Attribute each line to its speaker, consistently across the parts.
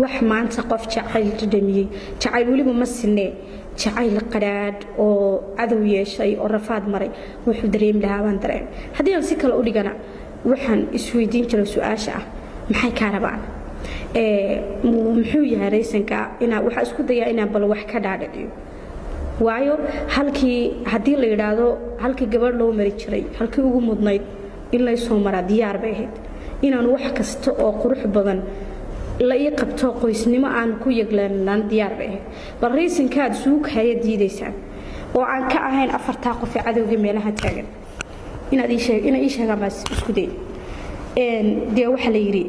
Speaker 1: wax maanta qof jacayl dhadhamiyay jacayl waliba ma sinee jacayl qaraad oo cadow yeeshay oo rafaad maray wuxuu dareemi lahaa baan dareen haddii aan si kale u dhigana waxaan isweydiin jiray su'aasha ah maxay ka rabaan muxuu yahay raysanka inaa waxa isku dayaa inaan bal wax ka dhaadhiciyo waayo halkii haddii la yiraahdo halkii gabadh loo mari jiray halkii ugu mudnayd in la soo maraa diyaar bay ahayd inaan wax kasta oo qurux badan la ii qabto qoysnimo aan ku yaglaan diyaar bay ahayd bal raysankaad suuq haya diidaysaan oo aan ka ahayn afarta qof ee cadowga meelaha taagan inaad ii sheegaan baa isku day dee waxa la yiri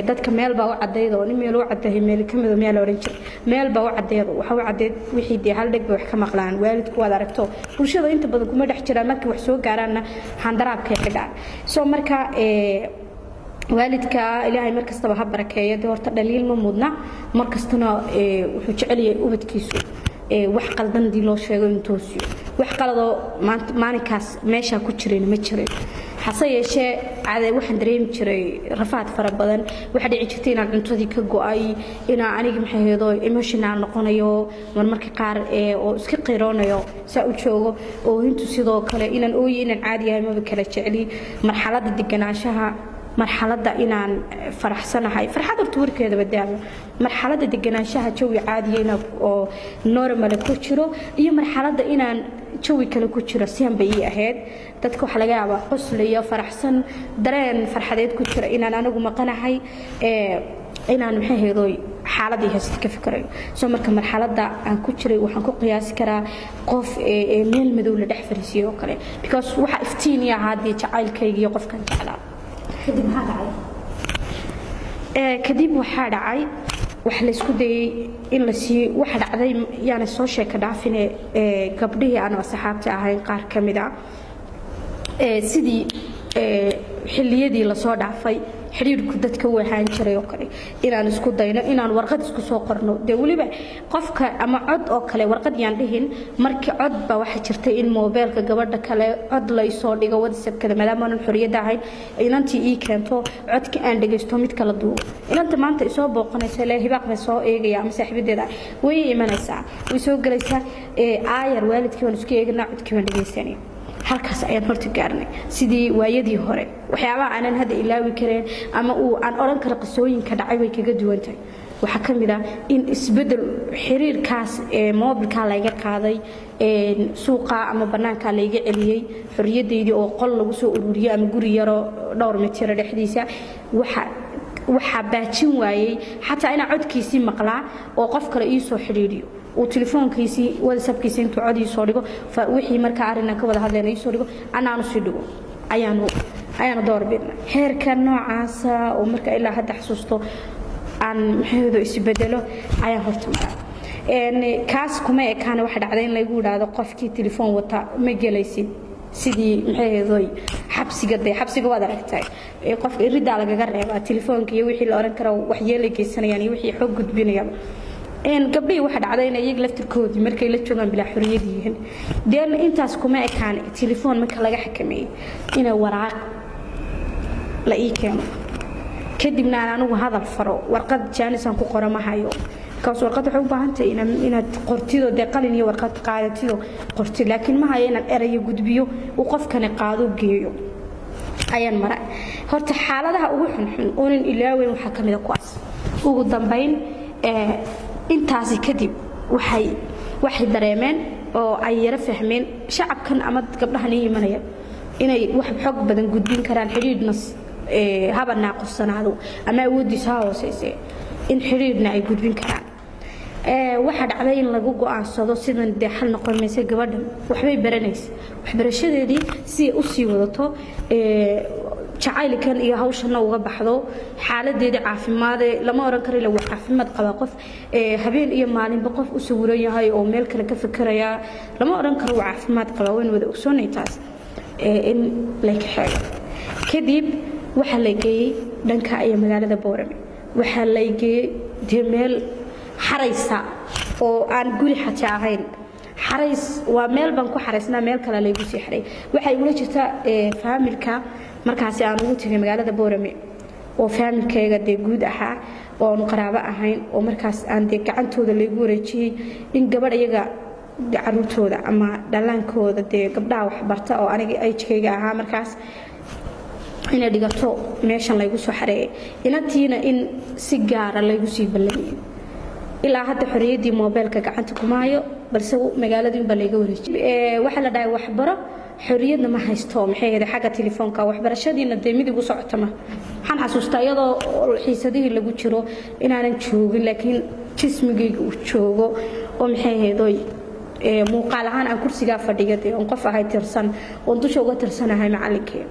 Speaker 1: dadka meel baa u cadeeydo in meel u cadeeyay meel kamid meel oran jir meel baa u cadeeydo waxa uu cadeed wixii dee hal dhig wax ka maqlaan waalidku wada aragto bulshada inta badan kuma dhex jiraan markii wax soo gaarana handaraabka xidhaan soo marka waalidka ilaahay markastaba ha barakeeyo horta dhaliil ma mudna markastana wuxuu jecel yahay ubadkiisu wax qaldan dii loo sheego intuu siyo wax qalado maalinkaas meesha ku jireen ma jireen hase yeeshee caday waxaan dareemi jiray rafaad fara badan waxa dhici jirtay inaan cuntadii ka go'ay inaan aniga maxay heedo emotional noqonayo marmarka qaar oo iska qiroonayo saa u joogo oo intu sidoo kale inaan ooyay inaan caadi yahay ma kala jeceli marxaladda deganaanshaha marxaladda inaan faraxsanahay farxad horta warkeeda badaama marxaladda deganaanshaha jawi caadiyeena oo normal ku jiro iyo marxaladda inaan jawi kale ku jiro siyan bay ahayd dadka waxa laga yaabaa qosl iyo faraxsan dareen farxadeed ku jira inaan anigu maqanahay inaan maxay heedo xaaladii hayst ka fikirayo soo marka marxaladda aan ku jiray waxaan ku qiyaasi karaa qof meel madow la dhex fariisiyo kale because waxa iftiiniya hadii jacaylkayga iyo qofkan jeclaa kadib waxa dhacay wax la isku dayay in la sii wax dhacday yaana soo sheeka dhaafine gabdhihii aan asxaabta ahayn qaar kamida sidii xilliyadii la soo dhaafay xiriirku dadka waxaan jiray oo kale inaan isku dayno inaan warqad isku soo qorno de waliba qofka ama cod oo kale warqad yaan dhihin markii cod ba waxa jirtay in mobilka gabadha kale cod la soo dhigo WhatsApp kada maadaama aan xoriyada ahayn inantii ii keento codka aan dhageysto mid kala duwan inanta maanta isoo booqanaysa ilaa hibaaq ba soo eegaya ama saaxiibadeeda way imanaysaa way soo galaysaa aayar waalidkii waan isku eegnaa codkii waan dhageysanay halkaas ayaan horta gaarnay sidii waayadii hore waxyaabaha aanan hadda ilaawi kareen ama uu aan oran karo qisooyinka dhacay way kaga duwan tahay waxa kamid ah in isbedel xiriirkaas mobilka laga qaaday suuqa ama banaanka laga celiyay xoriyadeedii oo qol lagu soo ururiyay ama guri yaro dhowr mitir dhexdiisa waxa baajin waayay xataa ina codkiisii maqlaa oo qof kale ii soo xiriiriyo oo telefoonkiisii WhatsAppkiisii intuu cod ii soo dhigo wixii marka arrin ka wada hadlayna ii soo dhigo anaanu sii dhigo ayaanu door bidna heerka noocaas oo marka ilaa hadda xasuusto aan maxaydo isbedelo ayaa horta maraa kaas kuma ekaan waxa dhacday in lagu yiraahdo qofkii telefoon wata ma gelaysid sidii maxaydo xabsiga wada aragtay qofka irida lagaga reebaa telefoonka iyo wixii la oran karo wax yeelay geysanayaan iyo wixii xog gudbinayaan gabdhii waxa dhacday in ay laftirkoodii markay la joogan bilaa xoriyad yihiin deen intaas kuma ekaan telefoon marka laga xakameeyay ina waraaq la ii keeno kadibna aan anigu hadal faro warqad jaanisan ku qoramahayo kaas warqad waxay u baahan tahay inaad qortido de qalin iyo warqad qaadatido qorti laakiin ma hayo inaan erayo gudbiyo oo qofkana qaado geeyo ayaan maray horta xaaladaha ugu xunxun oo in ilaaweyn waxa kamid ah kuwaas ugu dambeyn intaasi kadib waxay dareemeen oo ay yara fahmeen shacabkan ama gabdhahan iimanaya inay wax xog badan gudbin karaan xiriirna haba naaqsanaado ama awoodiisa hooseysay in xiriirna ay gudbin karaan waxa dhacday in lagu go'aansado sidan xal noqonaysa gabadhan waxbay baranaysaa waxbarashadeedii si ay u sii wadato jacaylkan iyo hawshana uga baxdo xaaladeeda caafimaad lama oran karo ilaa caafimaad qaba qof habeen iyo maalinba qof u sawiran yahay oo meel kale ka fikiraya lama oran karo caafimaad qaba weyn wada ogsoonaytaas in la kaxeeyo kadib waxa la geeyay dhanka ay magaalada Boorame waxa la geeyay meel xaraysa oo aan guri xataa ahayn xarays waa meel baan ku xaraysnaa meel kale la igu sii xiray waxay ula jirtaa familka markaas aan ugu tagay magaalada Boorame oo faamilkayga dee guud ahaa oo aan qaraabo ahayn oo markaas aan dee gacantooda lagu wareejiyay in gabadh iyaga caruurtooda ama dhalaankooda dee gabdhaha wax barta oo aniga ajkayga ahaa markaas inay dhigato meeshan laygu soo xareeyay inantiina in si gaar ah laygu sii ballamiyay ilaa hadda xoriyadii moobilka gacanta kuma hayo balse magaaladii baa layga wareejiyay waxa la dhahay waxbaro xoriyadna ma haysto maxay ahayd xagga telefoonka waxbarashadiina dee mid igu socotama waxaan xasuustaa iyadoo xiisadihii lagu jiro inaanan joogin laakiin jismigayga uu joogo oo maxay ahayd muuqaal ahaan aan kursigaa fadhigay oo qof ahay tirsan oo dusha uga tirsanahay macallinkii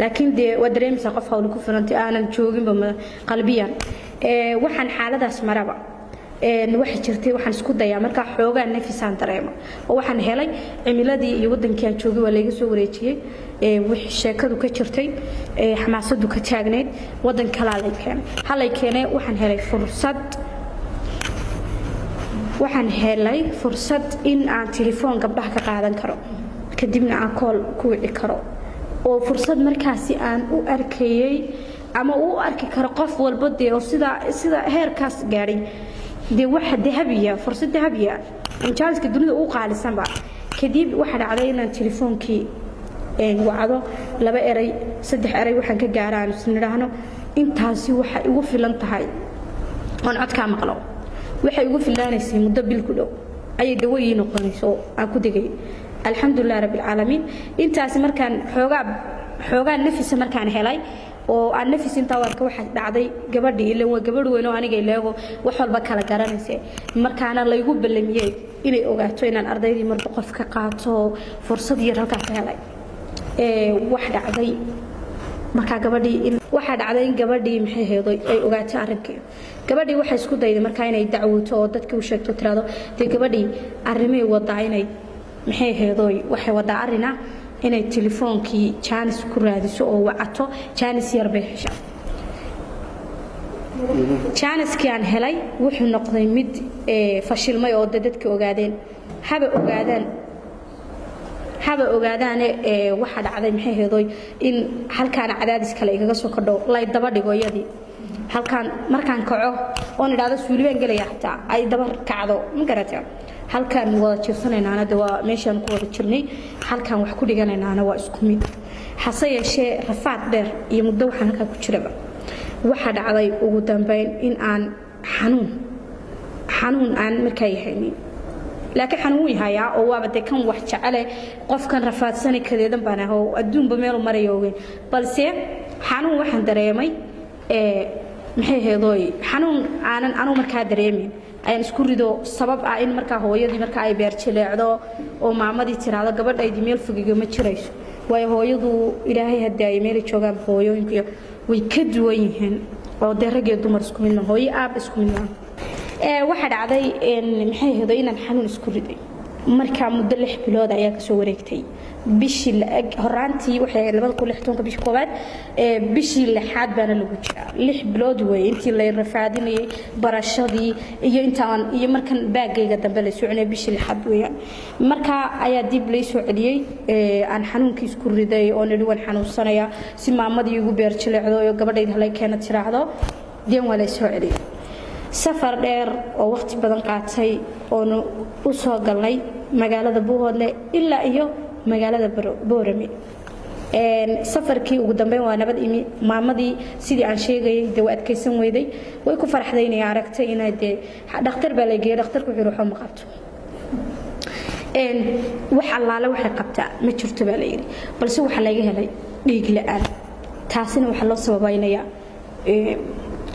Speaker 1: laakiin dee waa dareemaysaa qof hawlo ku filantay aanan jooginba qalbiyan waxaan xaaladaas maraba waxa jirtay waxaan isku dayaa marka xoogaa nafisaan dareemo oo waxaan helay cimiladii iyo wadankii aan joogay waa layga soo wareejiyay wixii sheekadu ka jirtay xamaasadu ka taagneed wadan kala halay keenay waxaan helay fursad in aan telefoon gabdhaha ka qaadan karo kadibna aan call ku wici karo oo fursad markaasi aan u arkayay ama u arki karo qof walba dee oo sida heerkaas gaaray dee waxa dahabiya fursad dahabiya injaaska dunida uu qaalisanba kadib waxa dhacday inaan telefoonkii wacdo 2 eray 3 eray waxaan ka gaaraan isniraahno intaasi waxa igu filan tahay on codka maqlo waxa igu filaanaysay muddo bil ku dhow ay dawayii noqonayso aan ku degay alxamdulillah rabbil alamin intaasi markaan xoogaa nafis markaan helay oo aan nafis inta warka waxa dhacday gabadhii ilaa waa gabadh weyn oo aniga ilaago wax walba kala garanaysa markaana la igu ballamiyay inay ogaato inaan ardaydii marba qof ka qaato fursad yar halka ka helay wax dhacday marka gabadhii waxa dhacday in gabadhii maxay heeday ay ogaatay arrinkii gabadhii waxa isku dayday marka inay dacwooto oo dadkii u sheegto tiraado de gabadhii arrimay wadaa inay maxay heeday waxay wadaa arina inay telefoonkii jaanis ku raadiso oo wacato jaanis yar bay heshaa jaaniskii aan helay wuxuu noqday mid fashilmay oo dadka ogaadeen haba ogaadaan waxa dhacday maxay heeday in halkaan cadaadis kale iga soo kordho lay daba dhigo yadii halkaan markaan kaco oo nidhaado suulibaan galaya xataa ay daba kacdo ma garataa halkaan wada jirsanaynaa waa meeshaan ku wada jirnay halkaan wax ku dhiganaynaa waa isku mid hase yeeshee rafaad dheer iyo muddo waxaan halkaa ku jiraba waxa dhacday ugu dambeyn in aan xanuun aan markaa yahaynin laakiin xanuun yahayaa oo waaba de kan wax jecel qofkan rafaadsan kadeedan baan ahaa oo adduunba meel marayo balse xanuun waxaan dareemay maxay heedoy xanuun aanan anu markaa dareemin ayaan isku rido sabab ah in markaa hooyadii markaa ay beer jileecdo oo maamadii tiraado gabadhaydii meel fogiga ma jirayso way hooyadu ilaahay haday meel joogaan hooyooyinku way ka duwan yihiin oo darajada dumar isku mid hooyo aab isku mid waxa dhacday maxay heedoy inaan xanuun isku riday marka muddo 6 bilood ayaa ka soo wareegtay bishii horaantii waxay 2016 bishii koobaad bishii lixaad baana lagu jiraa 6 bilood way intii la rafaadinayay barashadii iyo intaan iyo markan baagayga dambe la soconay bishii lixaad weeyaan marka ayaa dib lay soo celiyay aan xanuunkii isku riday oo nidhi waan xanuunsanaya si maamadii ugu beer jileecdo iyo gabadhayda halay keena tiraahdo deen waa la soo celiyay safar dheer oo waqti badan qaatay oo u soo galnay magaalada Buuhoodle ilaa iyo magaalada Boorame safarkii ugu dambeyn waa nabad imi maamadii sidii aan sheegayay dee waa adkaysan weyday way ku farxday inay aragtay inay dee dhakhtar baa la geeyay dhakhtarku wuxuu ruuxo ma qabto wax allaale waxay qabtaa ma jirto baa la yiri balse waxa laga helay dhiig la'aan taasina waxa loo sababaynayaa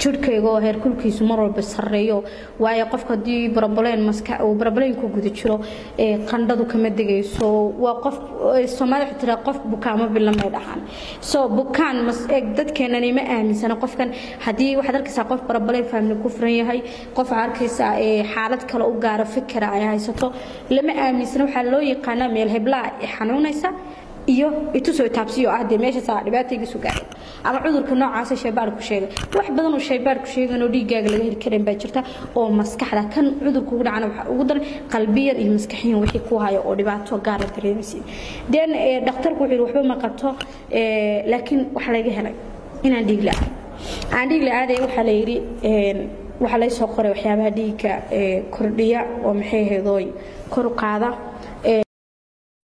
Speaker 1: jirkayga oo heer kulkiisu mar walba sareeyo waayo qofka hadii problem ku guda jiro qandhadu kama degayso waa qof Soomaaliya tira qof bukaama bilamay dhaxan bukaan dadkeena ma aaminsana qofkan hadii waxa dalkiisa qof problem family ku furan yahay qof arkaysa xaalad kale u gaar fikra ay haysato lama aaminsana waxa loo yaqaan meel hebla xanuunaysa iyo itusoo taabsiyo ah de meesha saa dhibaatayga soo gaaray ama cudurka noocaas shaybaar ku sheegay wax badan oo shaybaar ku sheegan oo dhiigaaga laga heli karin baa jirta oo maskaxda kan cudurku ugu dhacana waxa ugu daran qalbiyan iyo maskaxiyan wixii ku hayo oo dhibaato gaar ah dareemaysid dhakhtarku wuxuu waxba ma qabto laakiin waxa laga helay inaan dhiig la'aan aan dhiig la aaday waxa la yiri waxa la soo qoray waxyaabaha dhiigga kordhiya oo maxay heedoy kor u qaada